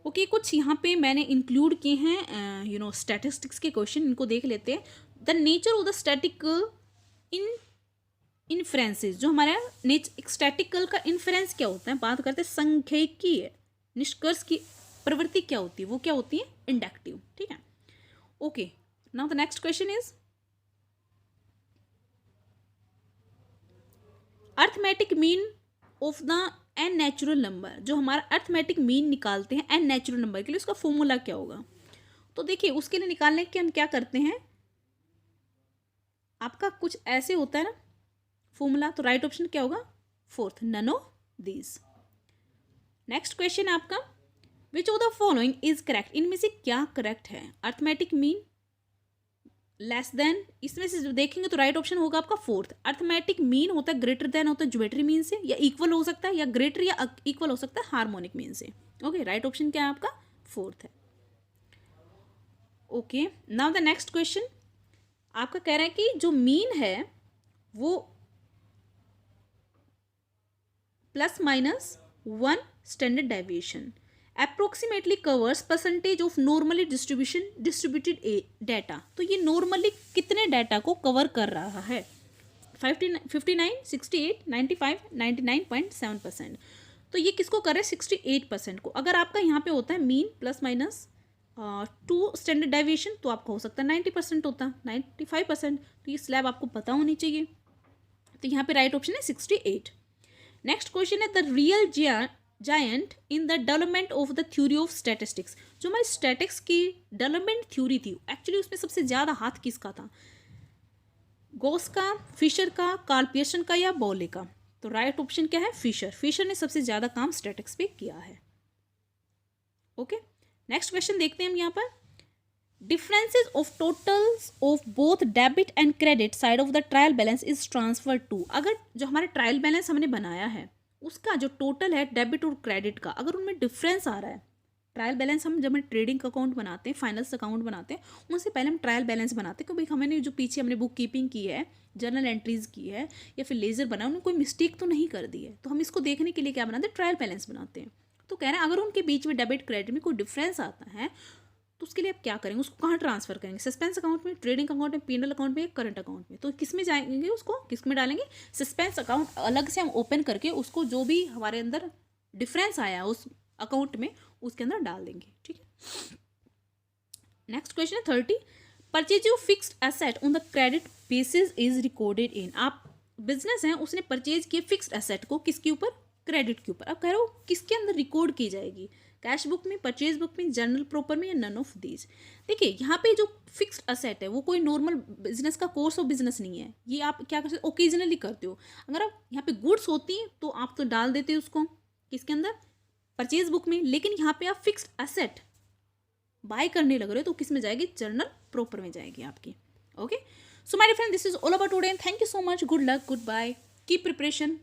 ओके। कुछ यहाँ पे मैंने इंक्लूड किए हैं स्टैटिस्टिक्स के क्वेश्चन, इनको देख लेते हैं। The nature of the statistical inferences, जो हमारा स्टैटिकल का इन्फ्रेंस क्या होता है, बात करते हैं संख्यिकीय निष्कर्ष की प्रवृत्ति क्या होती है, वो क्या होती है, इंडक्टिव, ठीक है। Okay. Now the next question is arithmetic mean of the n natural number. जो हमारा अर्थमेटिक मीन निकालते हैं एन नेचुरल नंबर के लिए, उसका फॉर्मूला क्या होगा। तो देखिए उसके लिए निकालने के हम क्या करते हैं, आपका कुछ ऐसे होता है ना फॉर्मूला, तो राइट ऑप्शन क्या होगा, 4th, none of these. Next question आपका, which of the following is correct, इनमें से क्या करेक्ट है। अर्थमेटिक मीन लेस देन, इसमें से जो देखेंगे तो राइट ऑप्शन होगा आपका 4th। अर्थमेटिक मीन होता है ग्रेटर देन, होता है ज्योमेट्री मीन से, या इक्वल हो सकता है, या ग्रेटर या इक्वल हो सकता है हार्मोनिक मीन से। ओके। राइट ऑप्शन क्या है आपका, 4th है। Okay. Now the next question आपका कह रहा है कि जो मीन है वो ±1 standard deviation approximately covers percentage of normally distributed data. तो ये नॉर्मली कितने डाटा को कवर कर रहा है, 59, 68, 95, 99.7%। तो ये किसको कर रहा है, 68% को। अगर आपका यहाँ पे होता है मीन +-2 स्टैंडर्ड डेविएशन तो आपका हो सकता है 90% होता, 95%। तो ये स्लैब आपको पता होनी चाहिए। तो यहाँ पे राइट ऑप्शन है 68। नेक्स्ट क्वेश्चन है, the real giant in the development of the theory of statistics. जो हमारी स्टैटिक्स की डेवलपमेंट थ्योरी थी, एक्चुअली उसमें सबसे ज़्यादा हाथ किसका था, गॉस का, फिशर का, कार्ल पियर्सन का, या बॉले का। तो राइट ऑप्शन क्या है, फिशर ने सबसे ज़्यादा काम स्टैटिक्स पे किया है। ओके। नेक्स्ट क्वेश्चन देखते हैं हम यहाँ पर, differences of totals of both debit and credit side of the trial balance is transfer to. अगर जो हमारे ट्रायल बैलेंस हमने बनाया है उसका जो टोटल है डेबिट और क्रेडिट का, अगर उनमें डिफरेंस आ रहा है ट्रायल बैलेंस हम जब हम ट्रेडिंग अकाउंट बनाते हैं, फाइनेंस अकाउंट बनाते हैं, उनसे पहले हम ट्रायल बैलेंस बनाते हैं कि भाई हमने जो पीछे हमने बुक कीपिंग की है, जर्नल एंट्रीज की है या फिर लेजर बना, उन्होंने कोई मिस्टेक तो नहीं कर दी है। तो हम इसको देखने के लिए क्या बनाते हैं, ट्रायल बैलेंस बनाते हैं। तो कह रहे हैं अगर उनके बीच में डेबिट क्रेडिट में कोई डिफरेंस आता है तो उसके लिए आप क्या करेंगे, उसको कहाँ ट्रांसफर करेंगे, सस्पेंस अकाउंट में, ट्रेडिंग अकाउंट में, पीएनएल अकाउंट में या करंट अकाउंट में। तो किस में जाएंगे, उसको किस में डालेंगे, सस्पेंस अकाउंट अलग से हम ओपन करके उसको जो भी हमारे अंदर डिफरेंस आया उस अकाउंट में उसके अंदर डाल देंगे। ठीक है, नेक्स्ट क्वेश्चन है 30, purchase of fixed asset on the credit basis is recorded in. आप बिजनेस है, उसने परचेज किए फिक्स्ड एसेट को, किसके ऊपर, क्रेडिट के ऊपर। अब कह रहे हो किसके अंदर रिकॉर्ड की जाएगी, कैश बुक में, परचेज बुक में, जर्नल प्रॉपर में या नन ऑफ दीज। देखिए यहाँ पे जो फिक्स्ड एसेट है वो कोई नॉर्मल बिजनेस का कोर्स ऑफ बिजनेस नहीं है, ये आप क्या करते हो, ओकेजनली करते हो। अगर आप यहाँ पे गुड्स होती हैं तो आप तो डाल देते हो उसको किसके अंदर, परचेज बुक में। लेकिन यहाँ पे आप फिक्स्ड एसेट बाय करने लग रहे हो तो किस में जाएगी, जर्नल प्रॉपर में जाएगी आपकी। Okay, so my dear friend, this is all about today and thank you so much, good luck, good bye, keep preparation.